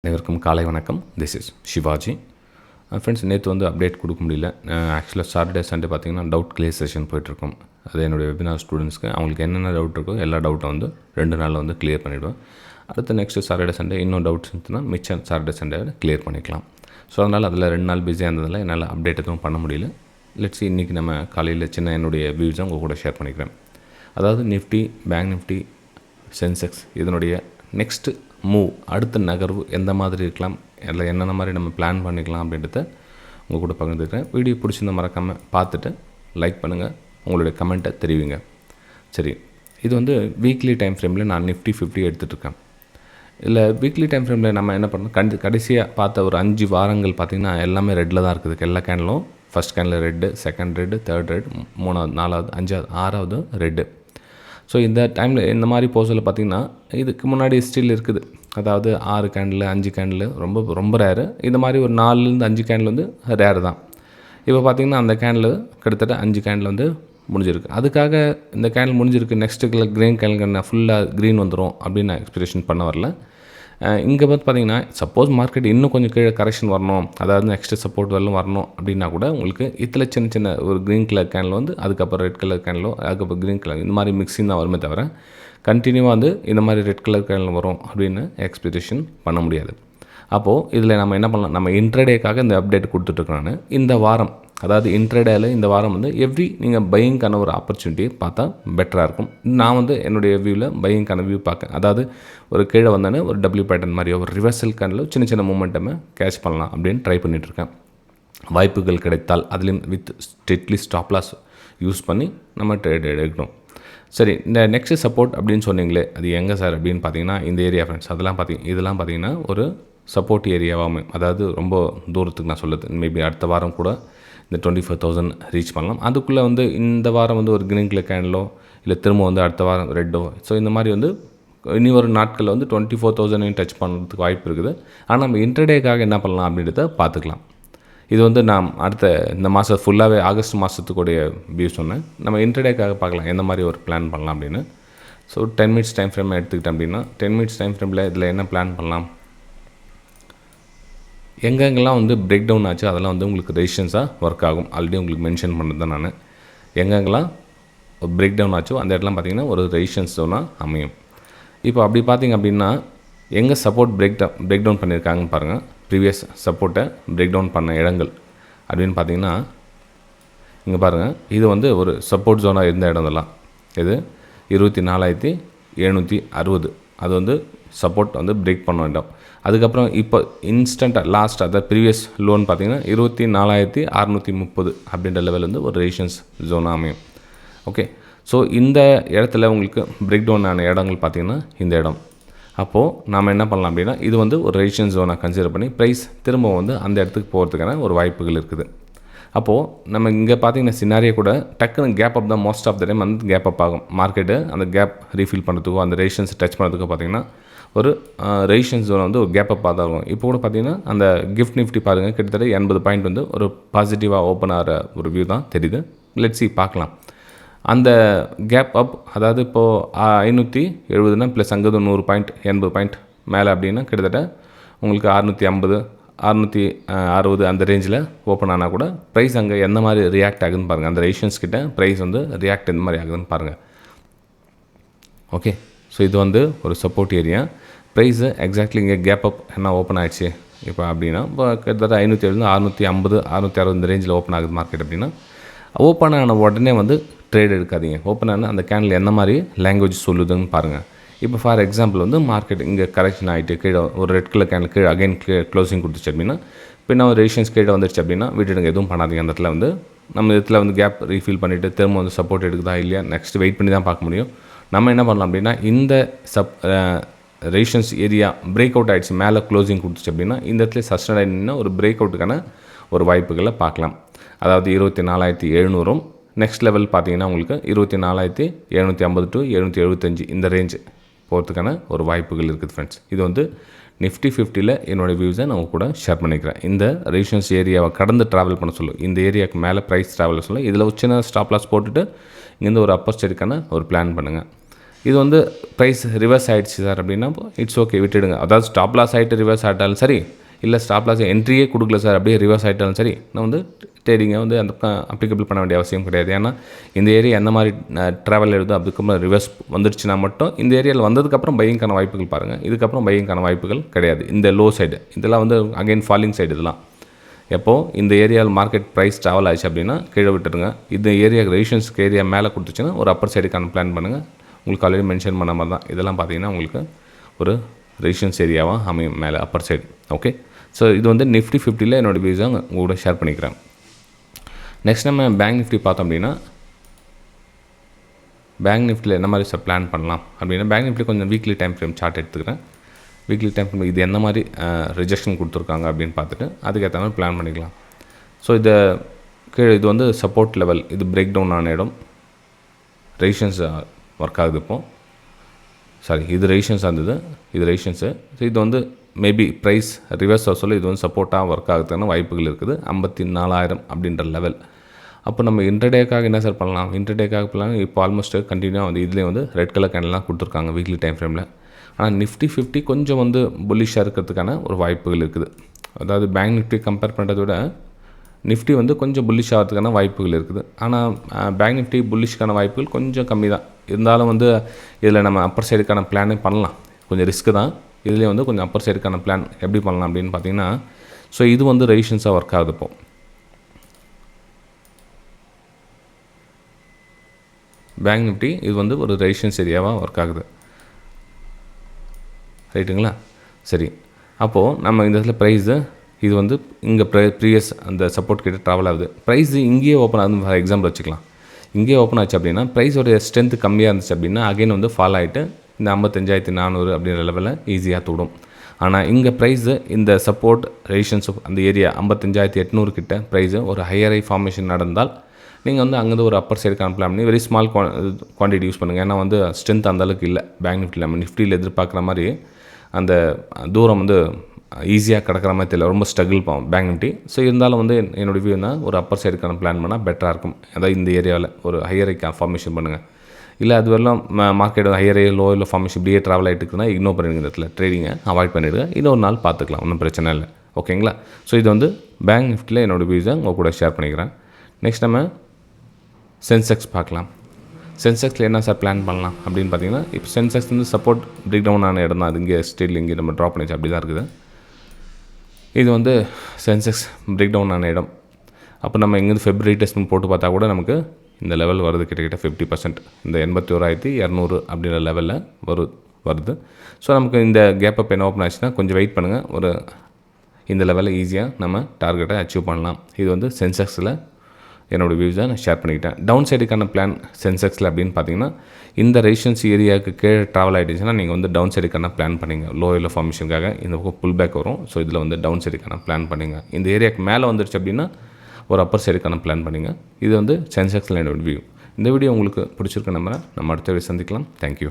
அனைவருக்கும் காலை வணக்கம். This is Sivaji. ஃப்ரெண்ட்ஸ், நேற்று வந்து அப்டேட் கொடுக்க முடியல. ஆக்சுவலாக சாட்டர்டே சண்டே பார்த்திங்கன்னா டவுட் கிளியர் செஷன் போய்ட்டுருக்கோம். அது என்னுடைய வெபினார் ஸ்டூடெண்ட்ஸ்க்கு அவங்களுக்கு என்னென்ன டவுட் இருக்கோ எல்லா டவுட்டும் வந்து 2 நாளில் வந்து கிளியர் பண்ணிவிடுவேன். அடுத்து நெக்ஸ்ட்டு சாட்டர்டே சண்டே இன்னும் டவுட்ஸ் இருந்துச்சுன்னா மிச்சம் சாட்டர்டே சண்டே கிளியர் பண்ணிக்கலாம். ஸோ அதனால் அதில் 2 நாள் பிஸியாக இருந்ததில் என்னால் அப்டேட் எதுவும் பண்ண முடியல. லெட்ஸ் இன்றைக்கி நம்ம காலையில் சின்ன என்னுடைய வியூஸை உங்கள் கூட ஷேர் பண்ணிக்கிறேன். அதாவது நிஃப்டி, பேங்க் நிஃப்டி, சென்செக்ஸ் இதனுடைய நெக்ஸ்ட்டு மூவ், அடுத்த நகர்வு எந்த மாதிரி இருக்கலாம், அதில் என்னென்ன மாதிரி நம்ம பிளான் பண்ணிக்கலாம் அப்படின்றத உங்கள் கூட பகிர்ந்துக்கிறேன். வீடியோ பிடிச்சிருந்த மறக்காமல் பார்த்துட்டு லைக் பண்ணுங்கள், உங்களுடைய கமெண்ட்டை தெரிவிங்க. சரி, இது வந்து வீக்லி டைம் ஃப்ரேமில் நான் நிஃப்டி 50 எடுத்துகிட்ருக்கேன். இல்லை வீக்லி டைம் ஃப்ரேமில் நம்ம என்ன பண்ணணும், கடைசியாக பார்த்த ஒரு 5 வாரங்கள் பார்த்திங்கன்னா எல்லாமே ரெட்டில் தான் இருக்குது. எல்லா கேண்டலும் first candle red, second red, third red, 3வது, 4வது, 5வது, 6வது ரெட்டு. ஸோ இந்த டைமில் இந்த மாதிரி போஸில் பார்த்திங்கன்னா இதுக்கு முன்னாடி ஸ்டில் இருக்குது. அதாவது 6 கேண்டில், 5 கேண்டில் ரொம்ப ரேரு. இந்த மாதிரி ஒரு 4லேருந்து 5 கேண்டில் வந்து ரேரு தான். இப்போ பார்த்திங்கன்னா அந்த கேண்டில் கிட்டத்தட்ட 5 கேண்டில் வந்து முடிஞ்சிருக்கு. அதுக்காக இந்த கேண்டில் முடிஞ்சிருக்கு, நெக்ஸ்ட்டு க்ரீன் கேண்டில் ஃபுல்லாக க்ரீன் வந்துடும் அப்படின்னு நான் எக்ஸ்பெக்டேஷன் பண்ண வரல. இங்கே பார்த்திங்கன்னா சப்போஸ் மார்க்கெட் இன்னும் கொஞ்சம் கீழே கரெக்ஷன் வரணும், அதாவது நெக்ஸ்ட்டு சப்போர்ட் வரணும் அப்படின்னா கூட உங்களுக்கு இதில் சின்ன ஒரு க்ரீன் கலர் கேண்டில் வந்து அதுக்கப்புறம் ரெட் கலர் கேண்டிலோ அதுக்கப்புறம் க்ரீன் கலர் இந்த மாதிரி மிக்ஸிங் தான் வருமே தவிர கண்டினியூவாக வந்து இந்த மாதிரி ரெட் கலர் கேண்டில் வரும் அப்படின்னு எக்ஸ்பெக்டேஷன் பண்ண முடியாது. அப்போது இதில் நம்ம என்ன பண்ணலாம், நம்ம இன்ட்ரடேக்காக இந்த அப்டேட் கொடுத்துட்ருக்கேன். இந்த வாரம், அதாவது இன்ட்ரடேயில் இந்த வாரம் வந்து எவ்ரி நீங்கள் பையிங்கான ஒரு ஆப்பர்ச்சுனிட்டியை பார்த்தா பெட்டராக இருக்கும். நான் வந்து என்னுடைய வியூவில் பையிங்கான வியூ பார்க்கேன். அதாவது ஒரு கீழே வந்தோன்னே ஒரு டபிள்யூ பேட்டர்ன் மாதிரியோ ஒரு ரிவர்சல் கேண்டில் சின்ன மூமெண்ட்டை கேட்ச் பண்ணலாம் அப்படின்னு ட்ரை பண்ணிகிட்ருக்கேன். வாய்ப்புகள் கிடைத்தால் அதுலேயும் with strictly stop loss use பண்ணி நம்ம ட்ரேட் எடுக்கணும். சரி, இந்த நெக்ஸ்ட் சப்போர்ட் அப்படின்னு சொன்னீங்களே, அது எங்கே சார் அப்படின்னு பார்த்தீங்கன்னா இந்த ஏரியா ஃப்ரெண்ட்ஸ். இதெல்லாம் பார்த்தீங்கன்னா ஒரு சப்போர்ட் ஏரியாவாகும். அதாவது ரொம்ப தூரத்துக்கு நான் சொல்லுது, மேபி அடுத்த வாரம் கூட இந்த 24,000 ரீச் பண்ணலாம். அதுக்குள்ளே வந்து இந்த வாரம் வந்து ஒரு க்ரீன் கலர் கேண்டிலோ இல்லை திரும்ப வந்து அடுத்த வாரம் ரெட்டோ, ஸோ இந்த மாதிரி வந்து இனி ஒரு நாட்களில் வந்து 24,000 டச் பண்ணுறதுக்கு வாய்ப்பு இருக்குது. ஆனால் நம்ம இன்டர்டேக்காக என்ன பண்ணலாம் அப்படின்றத பார்த்துக்கலாம். இது வந்து நான் அடுத்த இந்த மாதம் ஃபுல்லாகவே ஆகஸ்ட் மாதத்துக்குடைய வியூ சொன்னேன். நம்ம இன்டர்டேக்காக பார்க்கலாம் எந்த மாதிரி ஒரு பிளான் பண்ணலாம் அப்படின்னு. ஸோ 10 மினிட்ஸ் டைம் ஃப்ரேம் எடுத்துக்கிட்டேன் அப்படின்னா 10 மினிட்ஸ் டைம் ஃப்ரேமில் இதில் என்ன பிளான் பண்ணலாம், எங்கெங்கெல்லாம் வந்து பிரேக் டவுன் ஆச்சு அதெல்லாம் வந்து உங்களுக்கு ரெசிஸ்டன்ஸாக ஒர்க் ஆகும். ஆல்ரெடி உங்களுக்கு மென்ஷன் பண்ணது தான் நான். எங்கெங்கெல்லாம் பிரேக் டவுன் ஆச்சோ அந்த இடத்துல பார்த்திங்கன்னா ஒரு ரெசிஸ்டன்ஸ் ஜோனாக அமையும். இப்போ அப்படி பார்த்திங்க அப்படின்னா எங்கே சப்போர்ட் பிரேக் டவுன் பண்ணியிருக்காங்கன்னு பாருங்கள். ப்ரீவியஸ் சப்போர்ட்டை பிரேக் டவுன் பண்ண இடங்கள் அப்படின்னு பார்த்திங்கன்னா இங்கே பாருங்கள். இது வந்து ஒரு சப்போர்ட் ஜோனாக இருந்த இடம்லாம் இது 24,760. அது வந்து சப்போர்ட் வந்து பிரேக் பண்ண இடம். அதுக்கப்புறம் இப்போ இன்ஸ்டண்ட்டாக லாஸ்ட் அதாவது ப்ரீவியஸ் லோன் பார்த்திங்கன்னா 24,630 அப்படின்ற லெவல் வந்து ஒரு ரெசிஸ்டன்ஸ் ஜோனாக அமையும். ஓகே, ஸோ இந்த இடத்துல உங்களுக்கு பிரேக் டவுன் ஆன இடங்கள் பார்த்திங்கன்னா இந்த இடம். அப்போது நாம் என்ன பண்ணலாம் அப்படின்னா இது வந்து ஒரு ரெசிஸ்டன்ஸ் ஜோனாக கன்சிடர் பண்ணி ப்ரைஸ் திரும்ப வந்து அந்த இடத்துக்கு போகிறதுக்கான ஒரு வாய்ப்புகள் இருக்குது. அப்போது நம்ம இங்கே பார்த்திங்கன்னா சினாரியே கூட டக்குன்னு கேப் அப் தான் மோஸ்ட் ஆஃப் த டைம் வந்து கேப் அப் ஆகும். மார்க்கெட்டு அந்த கேப் ரீஃபில் பண்ணுறதுக்கோ அந்த ரெசிஸ்டன்ஸ் டச் பண்ணுறதுக்கோ பார்த்திங்கன்னா ஒரு ரெசிஸ்டன்ஸ் ஜோன் வந்து ஒரு கேப் அப் தான் இருக்கும். இப்போ கூட பார்த்திங்கன்னா அந்த கிஃப்ட் நிஃப்டி பாருங்கள், கிட்டத்தட்ட 80 பாயிண்ட் வந்து ஒரு பாசிட்டிவாக ஓப்பன் ஆகிற ஒரு வியூ தான் தெரியுது. லெட்ஸ் பார்க்கலாம் அந்த கேப் அப். அதாவது இப்போது 570 ப்ளஸ் அங்கே 100 பாயிண்ட் 80 பாயிண்ட் மேலே அப்படின்னா கிட்டத்தட்ட உங்களுக்கு 650 660 அந்த ரேஞ்சில் ஓப்பன் ஆனால் கூட ப்ரைஸ் அங்கே எந்த மாதிரி ரியாக்ட் ஆகுதுன்னு பாருங்கள். அந்த ரெசிஸ்டன்ஸ் கிட்ட ப்ரைஸ் வந்து ரியாக்ட் எந்த மாதிரி ஆகுதுன்னு பாருங்கள். ஓகே, ஸோ இது வந்து ஒரு சப்போர்ட் ஏரியா. ப்ரைஸு எக்ஸாக்ட்லி இங்கே கேப் அப் என்ன ஓப்பன் ஆகிடுச்சு இப்போ அப்படின்னா இப்போ கிட்டத்தட்ட 570 650 660 இந்த ரேஞ்சில் ஓப்பன் ஆகுது மார்க்கெட் அப்படின்னா ஓப்பன் ஆன உடனே வந்து ட்ரேட் எடுக்காதீங்க. ஓப்பன் ஆன அந்த கேண்டில் என்ன மாதிரி லாங்குவேஜ் சொல்லுதுன்னு பாருங்கள். இப்போ ஃபார் எக்ஸாம்பிள் வந்து மார்க்கெட் இங்கே கரெக்ஷன் ஆகிட்டு கீழே ஒரு ரெட் கலர் கேண்டில் கீழே அகைன் க்ளோசிங் கொடுத்துச்சு அப்படின்னா பின்ன ஒரு ரெசிஸ்டன்ஸ் கீழே வந்துடுச்சு அப்படின்னா விட்டுடுங்க, எதுவும் பண்ணாதீங்க. அந்த இடத்துல வந்து நம்ம இடத்துல வந்து கேப் ரீஃபில் பண்ணிவிட்டு திரும்ப வந்து சப்போர்ட் எடுக்குதா இல்லையா நெக்ஸ்ட் வெயிட் பண்ணி தான் பார்க்க முடியும். நம்ம என்ன பண்ணலாம் அப்படின்னா இந்த ரெசிஸ்டன்ஸ் ஏரியா பிரேக் அவுட் ஆகிடுச்சு, மேலே க்ளோசிங் கொடுத்துச்சு அப்படின்னா இந்த இடத்துல சஸ்டெயின் ஆகிடுன்னா ஒரு பிரேக் அவுட்டுக்கான ஒரு வாய்ப்புகளை பார்க்கலாம். அதாவது 24,700 நெக்ஸ்ட் லெவல் பார்த்திங்கன்னா உங்களுக்கு 24,750 to 775 இந்த ரேஞ்சு போகிறதுக்கான ஒரு வாய்ப்புகள் இருக்குது ஃப்ரெண்ட்ஸ். இது வந்து நிஃப்டி 50ல் என்னோடய வியூஸை நான் கூட ஷேர் பண்ணிக்கிறேன். இந்த ரெசிஸ்டன்ஸ் ஏரியாவை கடந்து ட்ராவல் பண்ண சொல்லும், இந்த ஏரியாவுக்கு மேலே ப்ரைஸ் ட்ராவல் சொல்லும். இதில் ஒரு சின்ன ஸ்டாப் லாஸ் போட்டுட்டு இங்கேருந்து ஒரு அப்பர் ஸ்டேட்டுக்கான ஒரு பிளான் பண்ணுங்கள். இது வந்து ப்ரைஸ் ரிவர்ஸ் ஆகிடுச்சு சார் அப்படின்னா இட்ஸ் ஓகே, விட்டுடுங்க. அதாவது ஸ்டாப் லாஸ் ஆகிட்டு ரிவர்ஸ் ஆகிட்டாலும் சரி, இல்லை ஸ்டாப் லாஸ் என்ட்ரியே கொடுக்கல சார் அப்படியே ரிவர்ஸ் ஆகிட்டாலும் சரி, நான் வந்து ட்ரேடிங்கை வந்து அந்த அப்ளிகபிள் பண்ண வேண்டிய அவசியம் கிடையாது. ஏன்னா இந்த ஏரியா எந்த மாதிரி ட்ராவல் எழுதோ அதுக்கப்புறம் ரிவர்ஸ் வந்துடுச்சுன்னா மட்டும் இந்த ஏரியாவில் வந்ததுக்கப்புறம் பையிங்கான வாய்ப்புகள் பாருங்கள். இதுக்கப்புறம் பையிங்கான வாய்ப்புகள் கிடையாது. இந்த லோ சைடு இதெல்லாம் வந்து அகைன் ஃபாலிங் சைடு. இதெல்லாம் எப்போது இந்த ஏரியாவில் மார்க்கெட் ப்ரைஸ் ட்ராவல் ஆச்சு அப்படின்னா கீழே விட்டுருங்க. இந்த ஏரியா ரெசிஸ்டன்ஸ்க்கு ஏரியா மேலே கொடுத்துச்சுன்னா ஒரு அப்பர் சைடுக்கான பிளான் பண்ணுங்கள். உங்களுக்கு ஆல்ரெடி மென்ஷன் பண்ண மாதிரி தான் இதெல்லாம் பார்த்தீங்கன்னா உங்களுக்கு ஒரு ரெசிஸ்டன்ஸ் ஏரியாவாக அமையும் மேலே அப்பர் சைடு. ஓகே, ஸோ இது வந்து நிஃப்டி 50ல் என்னோடய வியூஸை உங்களோட ஷேர் பண்ணிக்கிறேன். நெக்ஸ்ட் நம்ம பேங்க் நிஃப்டி பார்த்தோம் அப்படின்னா, பேங்க் நிஃப்டியில் என்ன மாதிரி சார் பிளான் பண்ணலாம் அப்படின்னா, பேங்க் நிஃப்டி கொஞ்சம் வீக்லி டைம் ஃப்ரேம் சார்ட் எடுத்துக்கிறேன். வீக்லி டைம் ஃப்ரேம் இது என்ன மாதிரி ரிஜெக்ஷன் கொடுத்துருக்காங்க அப்படின்னு பார்த்துட்டு அதுக்கேற்ற மாதிரி பிளான் பண்ணிக்கலாம். ஸோ இதை கீழே இது வந்து சப்போர்ட் லெவல், இது பிரேக் டவுன் ஆன இடம், ரெசிஸ்டன்ஸ் ஒர்க் ஆகுது இப்போது. சாரி, இது ரெசிஸ்டன்ஸ் இருந்தது, இது ரெசிஸ்டன்ஸு. ஸோ இது வந்து மேபி ப்ரைஸ் ரிவர்ஸ் சொல்ல இது வந்து சப்போர்ட்டாக ஒர்க் ஆகுதுன்னு வாய்ப்புகள் இருக்குது. 54,000 அப்படின்ற லெவல். அப்போ நம்ம இன்டர்டேக்காக என்ன சார் பண்ணலாம்? இன்டர்டேக்காக பண்ணலாம். இப்போ ஆல்மோஸ்ட் கண்டினியூவாக வந்து இதுலேயே வந்து ரெட் கலர் கேண்டல்லாம் கொடுத்துருக்காங்க வீக்லி டைம் ஃப்ரேமில். ஆனால் நிஃப்டி 50 கொஞ்சம் வந்து புல்லிஷாக இருக்கிறதுக்கான ஒரு வாய்ப்புகள் இருக்குது. அதாவது பேங்க் நிஃப்டி கம்பேர் பண்ணுறதை விட நிஃப்டி வந்து கொஞ்சம் புல்லிஷ் ஆகிறதுக்கான வாய்ப்புகள் இருக்குது. ஆனால் பேங்க் நிஃப்டி புல்லிஷ்க்கான வாய்ப்புகள் கொஞ்சம் கம்மி தான். இருந்தாலும் வந்து இதில் நம்ம அப்பர் சைடுக்கான பிளானே பண்ணலாம். கொஞ்சம் ரிஸ்க்கு தான். இதுலேயே வந்து கொஞ்சம் அப்பர் சைடுக்கான பிளான் எப்படி பண்ணலாம் அப்படின்னு பார்த்தீங்கன்னா, ஸோ இது வந்து ரெசிஸ்டன்ஸாக ஒர்க் ஆகுது இப்போது. பேங்க் நிஃப்டி இது வந்து ஒரு ரெசிஸ்டன்ஸ் ஏரியாவாக ஒர்க் ஆகுது. ரைட்டுங்களா? சரி, அப்போது நம்ம இந்த இடத்துல ப்ரைஸு இது வந்து இங்கே ப்ரீவியஸ் அந்த சப்போர்ட் கிட்ட ட்ராவல் ஆகுது. ப்ரைஸ் இங்கேயே ஓப்பன் ஆகுது. ஃபார் எக்ஸாம்பிள் வச்சுக்கலாம், இங்கேயே ஓப்பன் ஆச்சு அப்படின்னா ப்ரைஸோடைய ஸ்ட்ரென்த்து கம்மியாக இருந்துச்சு அப்படின்னா அகைன் வந்து ஃபால் ஆகிட்டு இந்த 55,400 அப்படின்ற லெவலில் ஈஸியாக தூடும். ஆனால் இங்கே ப்ரைஸு இந்த சப்போர்ட் ரெசிஸ்டன்ஸ் அந்த ஏரியா 55,800 கிட்ட ப்ரைஸு ஒரு ஹையர் ஐ ஃபார்மேஷன் நடந்தால் நீங்கள் வந்து அங்கேருந்து ஒரு அப்பர் சைடுக்கான பிளான் பண்ணி வெரி ஸ்மால் குவான்டிட்டி யூஸ் பண்ணுங்கள். ஏன்னா வந்து ஸ்ட்ரென்த் அந்தளவுக்கு இல்லை பேங்க் நிஃப்டியில். நம்ம நிஃப்டியில் எதிர்பார்க்குற மாதிரி அந்த தூரம் வந்து ஈஸியாக கிடக்கிற மாதிரி தெரியல, ரொம்ப ஸ்ட்ரகிள் போகும் பேங்க் நிஃப்டி. ஸோ இருந்தாலும் வந்து என்னோடய வியூ தான் ஒரு அப்பர் சைடுக்கான பிளான் பண்ணால் பெட்டராக இருக்கும். அதாவது இந்த ஏரியாவில் ஒரு ஹையர் ஐ ஃபார்மேஷன் பண்ணுங்கள். இல்லை அது வரலாம் மார்க்கெட் ஹையர் ஐ லோ இல்லை ஃபார்மேஷன் இப்படியே ட்ராவல் ஆகிட்டு இருக்குன்னா இக்னோர் பண்ணிடுங்க. இந்த இடத்துல ட்ரேடிங்கை அவாய்ட் பண்ணிவிடுங்க. இன்னொரு நாள் பார்த்துக்கலாம், ஒன்றும் பிரச்சனை இல்லை. ஓகேங்களா? ஸோ இது வந்து பேங்க் நிஃப்டியில் என்னோடய வியூஸை உங்கள் கூட ஷேர் பண்ணிக்கிறேன். நெக்ஸ்ட் நம்ம சென்செக்ஸ் பார்க்கலாம். சென்செக்ஸில் என்ன சார் பிளான் பண்ணலாம் அப்படின்னு பார்த்தீங்கன்னா, இப்போ சென்செக்ஸ் வந்து சப்போர்ட் பிரேக் டவுன் ஆன இடம் தான். அது இங்கே ஸ்டேட்டில் இங்கே நம்ம ட்ராப் பண்ணிச்சு அப்படி தான் இருக்குது. இது வந்து சென்செக்ஸ் பிரேக் டவுன் ஆன இடம். அப்போ நம்ம இங்கேருந்து ஃபெப்ரவரி டெஸ்ட் போட்டு பார்த்தா கூட நமக்கு இந்த லெவல் வருது கிட்டத்தட்ட 50%. இந்த 81,200 அப்படின்ற லெவலில் வருது. ஸோ நமக்கு இந்த கேப் அப் என்ன ஓப்பன் ஆச்சுன்னா கொஞ்சம் வெயிட் பண்ணுங்கள். ஒரு இந்த லெவலில் ஈஸியாக நம்ம டார்கெட்டை அச்சீவ் பண்ணலாம். இது வந்து சென்செக்ஸில் என்னோடய வியூஸை நான் ஷேர் பண்ணிக்கிட்டேன். டவுன் சைடுக்கான பிளான் சென்செக்ஸில் அப்படின்னு பார்த்தீங்கன்னா, இந்த ரெசிஸ்டன்ஸ் ஏரியாவுக்கு கீழே ட்ராவல் ஆகிடுச்சுன்னா நீங்கள் வந்து டவுன் சைடுக்கான பிளான் பண்ணிங்க. லோயில் ஃபார்மேஷனுக்காக இந்த பக்கம் புல் பேக் வரும். ஸோ இதில் வந்து டவுன் சைடுக்கான பிளான் பண்ணிங்க. இந்த ஏரியாவுக்கு மேலே வந்துருச்சு அப்படின்னா ஒரு அப்பர் சைடுக்கான பிளான் பண்ணிங்க. இது வந்து சென்செக்ஸில் என்னோடய வியூ. இந்த வீடியோ உங்களுக்கு பிடிச்சிருக்க நம்ம அடுத்த வீடியோ சந்திக்கலாம். தேங்க்யூ.